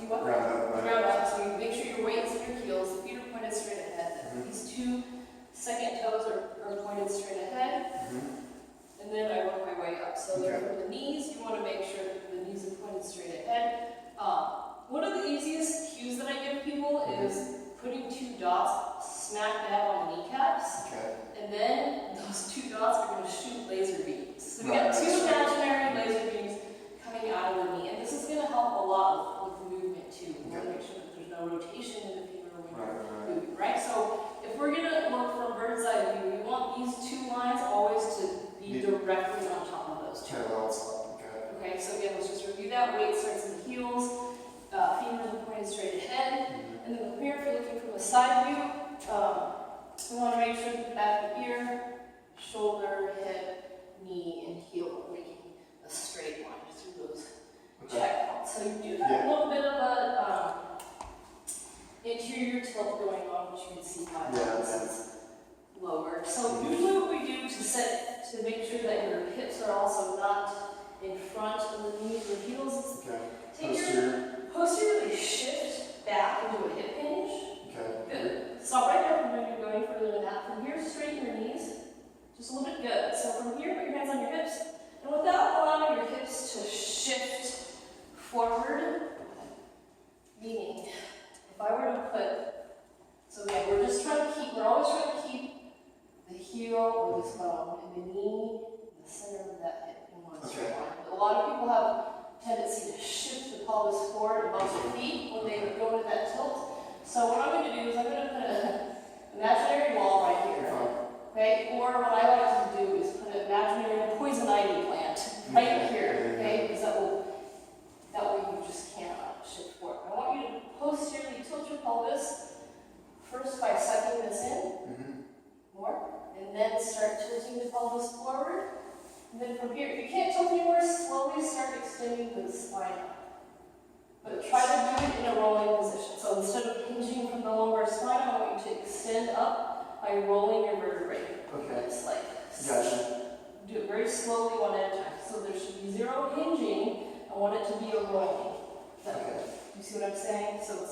You what? Round up, right? Round up. So you make sure your weight's in your heels, the feet are pointed straight ahead. These two second toes are pointed straight ahead. And then I work my way up. So from the knees, you want to make sure that the knees are pointed straight ahead. One of the easiest cues that I give people is putting two dots smack dab on the kneecaps. And then those two dots are going to shoot laser beams. So we got two imaginary laser beams coming out of the knee. And this is going to help a lot with movement too. We want to make sure that there's no rotation in the femur when you're moving, right? So if we're going to look from bird's eye view, we want these two lines always to be directly on top of those two. Okay, so again, let's just review that. Weight starts in the heels, femurs are pointed straight ahead, and then from here, if you're looking from a side view, we want to make sure that back of ear, shoulder, hip, knee, and heel are making a straight line through those checkpoints. So you do have a little bit of a interior tilt going on, which you can see by this is lower. So usually what we do to make sure that your hips are also not in front of the knees or heels is take your posteriorly shift back into a hip hinge. Good. Stop right there. From when you're going further than that. From here, straighten your knees. Just a little bit. Good. So from here, put your hands on your hips. And without allowing your hips to shift forward, meaning if I were to put, so again, we're always trying to keep the heel or this bone and the knee in the center of that hip in one straight line. A lot of people have a tendency to shift the pelvis forward above their feet when they go into that tilt. So what I'm going to do is I'm going to put an imaginary wall right here. Okay? Or what I like to do is put an imaginary poison ivy plant right here. Okay? Because that way you just cannot shift forward. I want you to posteriorly tilt your pelvis first by sucking this in. More. And then start tilting the pelvis forward. And then from here, if you can't tilt anymore, slowly start extending the spine up. But try to do it in a rolling position. So instead of hinging from the lumbar spine, I want you to extend up by rolling your vertebrae. Just like do it very slowly, one at a time. So there should be zero hinging. I want it to be a rolling. You see what I'm saying? So if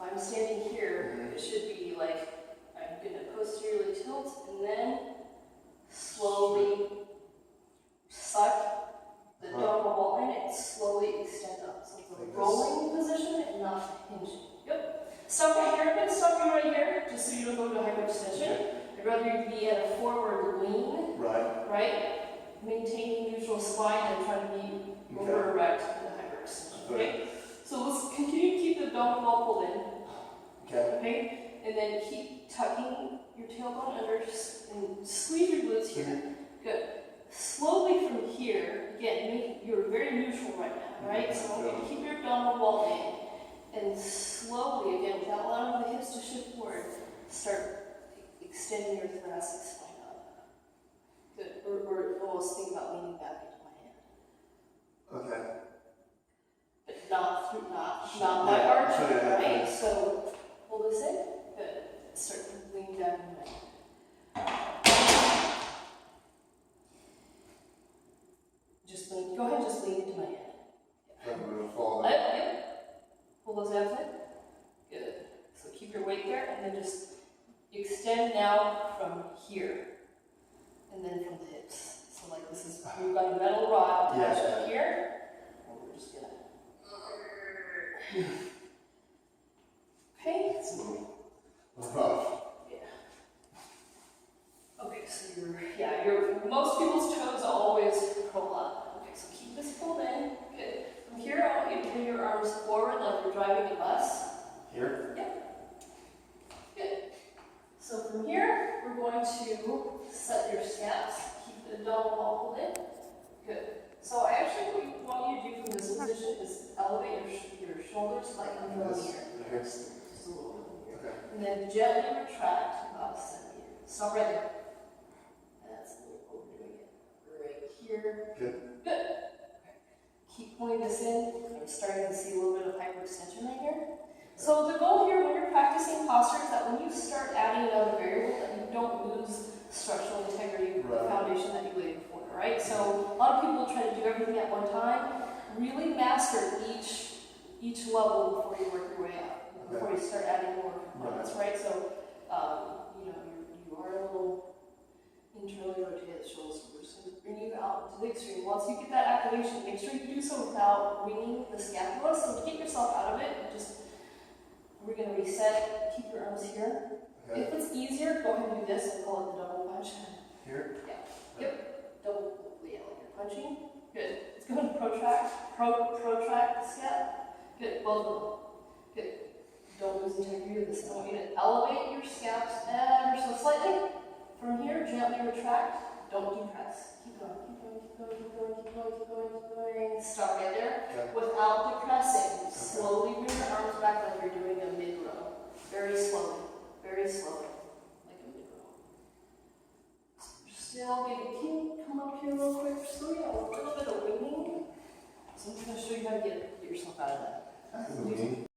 I'm standing here, it should be like I'm going to posteriorly tilt and then slowly suck the abdominal wall in and slowly extend up. So it's a rolling position and not hinging. Stop right here. I'm going to stop you right here just so you don't go to hyperextension. I'd rather you be at a forward lean. Right? Maintaining neutral spine and trying to be over erect in the hyperextension. Okay? So let's continue to keep the abdominal wall pulled in. Okay? And then keep tucking your tailbone under and squeeze your glutes here. Good. Slowly from here, again, you're very neutral right now, right? So I want you to keep your abdominal wall in. And slowly, again, without allowing the hips to shift forward, start extending your thoracic spine up. Good. Or almost think about leaning back into my hand. But not by arching, right? So pull this in. Good. Start leaning down into my hand. Go ahead, just lean into my hand. I'm going to fall. Pull those abs in. Good. So keep your weight there, and then just extend now from here, and then from the hips. So like this is, we've got a metal rod attached up here, and we're just gonna. Okay. So okay, so most people's toes always curl up. Okay, so keep this pulled in. Good. From here, I want you to bring your arms forward like you're driving a bus. Here? Good. So from here, we're going to set your scaps. Keep the abdominal wall pulled in. Good. So I actually want you to do from this position is elevate your shoulders slightly from the ear. Just a little bit. And then gently retract about 7 years. Stop right there. That's what we're doing it. Right here. Good. Keep pulling this in. I'm starting to see a little bit of hyperextension right here. So the goal here when you're practicing posture is that when you start adding another variable, that you don't lose structural integrity of the foundation that you laid before, right? So a lot of people try to do everything at one time. Really master each each level before you work your way up, before you start adding more components, right? So, you know, you are a little internally rotated shoulders, so we're just going to bring you out to the extreme. Once you get that activation, make sure you do so without winging the scapula, so get yourself out of it, and just, we're going to reset, keep your arms here. Okay. If it's easier, go ahead and do this, we'll call it the double punch. Here? Yeah, yep, double, yeah, like you're punching. Good. Let's go ahead and protract the scap. Good, both of them. Good. Don't lose integrity of this. I want you to elevate your scaps ever so slightly. From here, gently retract. Don't depress. Keep going, keep going, keep going, keep going, keep going, keep going, keep going. Stop right there. Okay. Without depressing. Slowly bring your arms back like you're doing a mid-row. Very slowly. Very slowly. Like a mid-row. Still getting, can you come up here real quick? Still get a little bit of winging. So I'm just going to show you how to get yourself out of that.